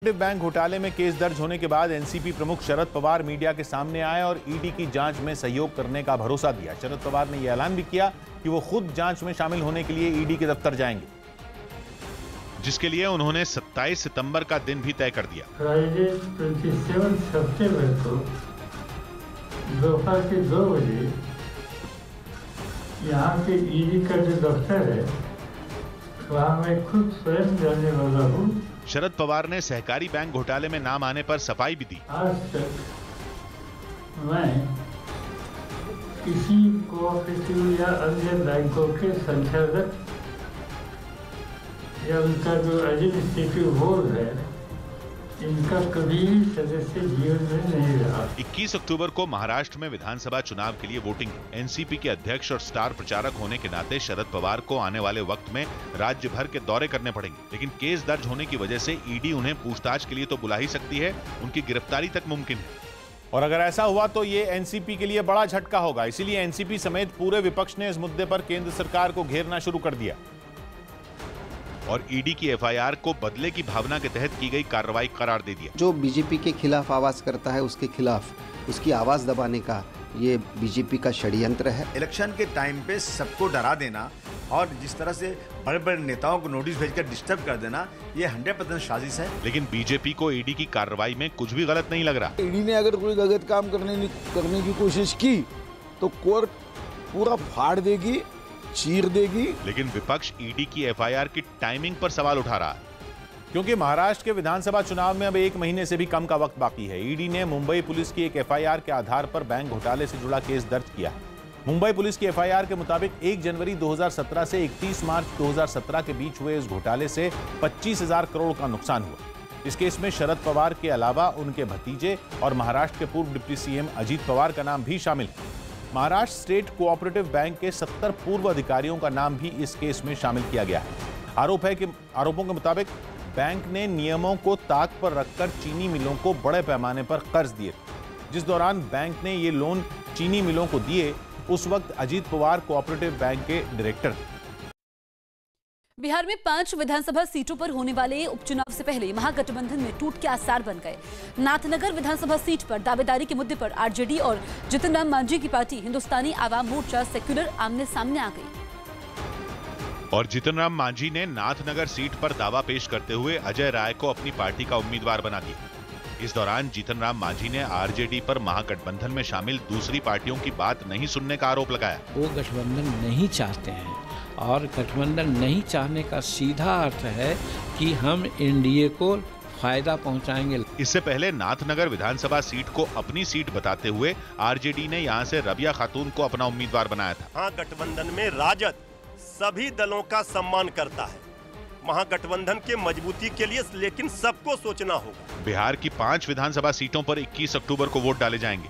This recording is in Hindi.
बैंक घोटाले में केस दर्ज होने के बाद एनसीपी प्रमुख शरद पवार मीडिया के सामने आए और ईडी की जांच में सहयोग करने का भरोसा दिया। शरद पवार ने यह ऐलान भी किया कि वो खुद जांच में शामिल होने के लिए ईडी के दफ्तर जाएंगे, जिसके लिए उन्होंने 27 सितंबर का दिन भी तय कर दिया। फ्राइडे 27 सितंबर को दोपहर के 2 बजे यहाँ के ईडी का जो दफ्तर है वहाँ मैं खुद स्वयं जाने वाला हूँ। शरद पवार ने सहकारी बैंक घोटाले में नाम आने पर सफाई भी दी। आज तक मैं किसी कोऑपरेटिव या अन्य बैंकों के संचालक या उनका जो एडमिनिस्ट्रेटिव बोर्ड है इनका कभी सदस्य जीवन में नहीं रहा। 21 अक्टूबर को महाराष्ट्र में विधानसभा चुनाव के लिए वोटिंग। एनसीपी के अध्यक्ष और स्टार प्रचारक होने के नाते शरद पवार को आने वाले वक्त में राज्य भर के दौरे करने पड़ेंगे, लेकिन केस दर्ज होने की वजह से ईडी उन्हें पूछताछ के लिए तो बुला ही सकती है, उनकी गिरफ्तारी तक मुमकिन है। और अगर ऐसा हुआ तो ये एनसीपी के लिए बड़ा झटका होगा। इसीलिए एनसीपी समेत पूरे विपक्ष ने इस मुद्दे पर केंद्र सरकार को घेरना शुरू कर दिया और ईडी की एफआईआर को बदले की भावना के तहत की गई कार्रवाई करार दे दिया। जो बीजेपी के खिलाफ आवाज करता है उसके खिलाफ उसकी आवाज दबाने का ये बीजेपी का षड्यंत्र है। इलेक्शन के टाइम पे सबको डरा देना और जिस तरह से बड़े बड़े नेताओं को नोटिस भेजकर डिस्टर्ब कर देना, ये 100% साजिश है। लेकिन बीजेपी को ईडी की कार्रवाई में कुछ भी गलत नहीं लग रहा। ईडी ने अगर कोई गलत काम करने की कोशिश की तो कोर्ट पूरा फाड़ देगी, चीर देगी। लेकिन विपक्ष ईडी की एफआईआर की टाइमिंग पर सवाल उठा रहा है, क्योंकि महाराष्ट्र के विधानसभा चुनाव में अब 1 महीने से भी कम का वक्त बाकी है। ईडी ने मुंबई पुलिस की एक एफआईआर के आधार पर बैंक घोटाले से जुड़ा केस दर्ज किया है। मुंबई पुलिस की एफआईआर के मुताबिक 1 जनवरी 2017 से 31 मार्च 2017 के बीच हुए इस घोटाले से 25,000 करोड़ का नुकसान हुआ। इस केस में शरद पवार के अलावा उनके भतीजे और महाराष्ट्र के पूर्व डिप्टी सीएम अजीत पवार का नाम भी शामिल है। महाराष्ट्र स्टेट कोऑपरेटिव बैंक के 70 पूर्व अधिकारियों का नाम भी इस केस में शामिल किया गया है। आरोपों के मुताबिक बैंक ने नियमों को ताक पर रखकर चीनी मिलों को बड़े पैमाने पर कर्ज दिए। जिस दौरान बैंक ने ये लोन चीनी मिलों को दिए, उस वक्त अजीत पवार कोऑपरेटिव बैंक के डायरेक्टर। बिहार में 5 विधानसभा सीटों पर होने वाले उपचुनाव से पहले महागठबंधन में टूट के आसार बन गए। नाथनगर विधानसभा सीट पर दावेदारी के मुद्दे पर आरजेडी और जितन राम मांझी की पार्टी हिंदुस्तानी आवाम मोर्चा सेक्युलर आमने सामने आ गई। और जितन राम मांझी ने नाथनगर सीट पर दावा पेश करते हुए अजय राय को अपनी पार्टी का उम्मीदवार बना दिया। इस दौरान जितन राम मांझी ने आरजेडी पर महागठबंधन में शामिल दूसरी पार्टियों की बात नहीं सुनने का आरोप लगाया। वो गठबंधन नहीं चाहते हैं और गठबंधन नहीं चाहने का सीधा अर्थ है कि हम एनडीए को फायदा पहुंचाएंगे। इससे पहले नाथनगर विधानसभा सीट को अपनी सीट बताते हुए आरजेडी ने यहां से रबिया खातून को अपना उम्मीदवार बनाया था। महागठबंधन में राजद सभी दलों का सम्मान करता है, महागठबंधन के मजबूती के लिए, लेकिन सबको सोचना होगा। बिहार की 5 विधानसभा सीटों पर 21 अक्टूबर को वोट डाले जाएंगे।